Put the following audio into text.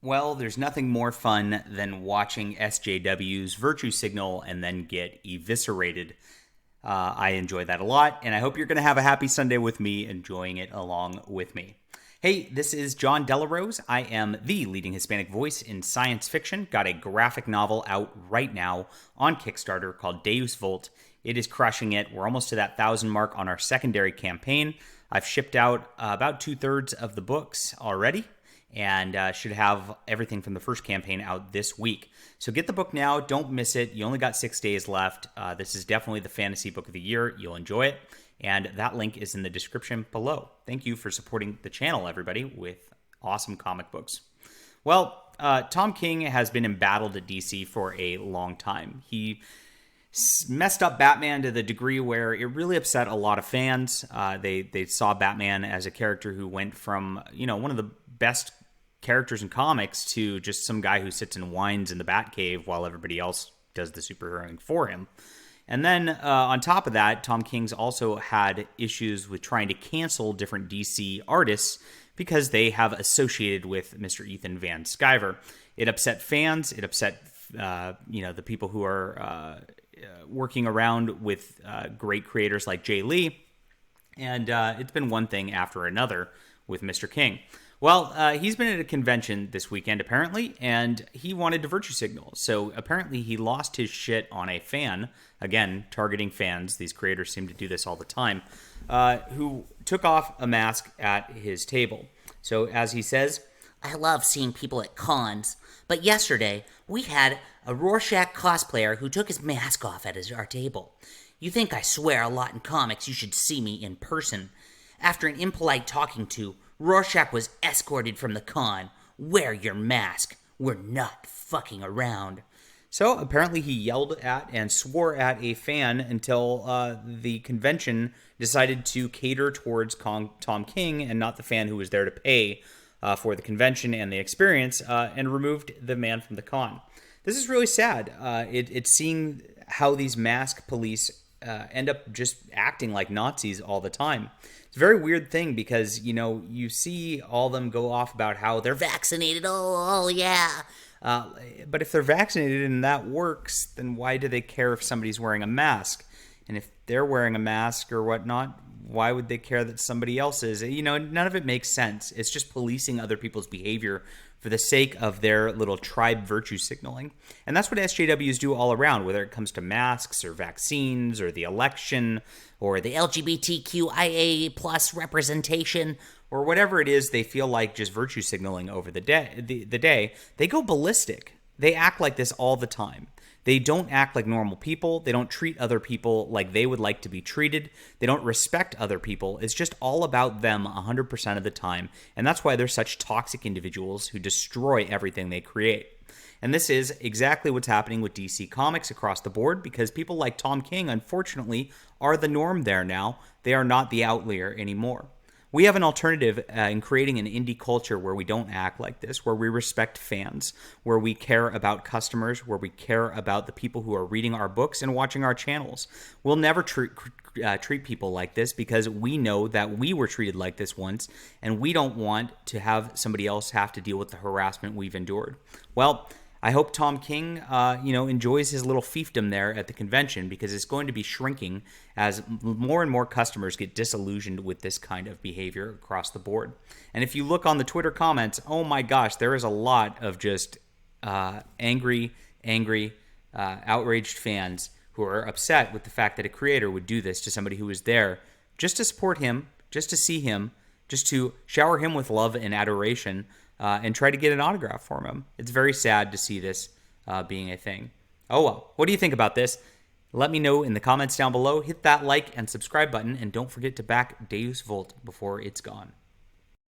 Well, there's nothing more fun than watching SJW's virtue signal and then get eviscerated. I enjoy that a lot, and I hope you're going to have a happy Sunday with me, enjoying it along with me. Hey, this is John Delarose. I am the leading Hispanic voice in science fiction. Got a graphic novel out right now on Kickstarter called Deus Vult. It is crushing it. We're almost to that 1,000 mark on our secondary campaign. I've shipped out about 2/3 of the books already, and should have everything from the first campaign out this week. So get the book now. Don't miss it. You only got 6 days left. This is definitely the fantasy book of the year. You'll enjoy it. And that link is in the description below. Thank you for supporting the channel, everybody, with awesome comic books. Well, Tom King has been embattled at DC for a long time. He messed up Batman to the degree where it really upset a lot of fans. They saw Batman as a character who went from, one of the best characters in comics to just some guy who sits and whines in the Batcave while everybody else does the superheroing for him. And then on top of that, Tom King's also had issues with trying to cancel different DC artists because they have associated with Mr. Ethan Van Sciver. It upset fans. It upset the people who are working around with great creators like Jay Lee. And it's been one thing after another with Mr. King. Well, he's been at a convention this weekend, apparently, and he wanted to virtue signal. So apparently he lost his shit on a fan, again, targeting fans. These creators seem to do this all the time, who took off a mask at his table. So as he says, I love seeing people at cons, but yesterday we had a Rorschach cosplayer who took his mask off at our table. You think I swear a lot in comics, you should see me in person. After an impolite talking to, Rorschach was escorted from the con. Wear your mask. We're not fucking around. So apparently he yelled at and swore at a fan until the convention decided to cater towards Tom King and not the fan who was there to pay for the convention and the experience, and removed the man from the con. This is really sad. It's seeing how these mask police end up just acting like Nazis all the time. It's a very weird thing because, you see all of them go off about how they're Vaccinated, oh yeah. But if they're vaccinated and that works, then why do they care if somebody's wearing a mask? And if they're wearing a mask or whatnot, why would they care that somebody else is? None of it makes sense. It's just policing other people's behavior for the sake of their little tribe virtue signaling. And that's what SJWs do all around, whether it comes to masks or vaccines or the election or the LGBTQIA plus representation or whatever it is they feel like just virtue signaling over the day. They go ballistic. They act like this all the time. They don't act like normal people. They don't treat other people like they would like to be treated. They don't respect other people. It's just all about them 100% of the time. And that's why they're such toxic individuals who destroy everything they create. And this is exactly what's happening with DC Comics across the board, because people like Tom King, unfortunately, are the norm there now. They are not the outlier anymore. We have an alternative in creating an indie culture where we don't act like this, where we respect fans, where we care about customers, where we care about the people who are reading our books and watching our channels. We'll never treat people like this because we know that we were treated like this once, and we don't want to have somebody else have to deal with the harassment we've endured. Well, I hope Tom King, enjoys his little fiefdom there at the convention, because it's going to be shrinking as more and more customers get disillusioned with this kind of behavior across the board. And if you look on the Twitter comments, oh my gosh, there is a lot of just angry, outraged fans who are upset with the fact that a creator would do this to somebody who was there just to support him, just to see him, just to shower him with love and adoration, and try to get an autograph from him. It's very sad to see this being a thing. Oh well, what do you think about this? Let me know in the comments down below. Hit that like and subscribe button, and don't forget to back Deus Vult before it's gone.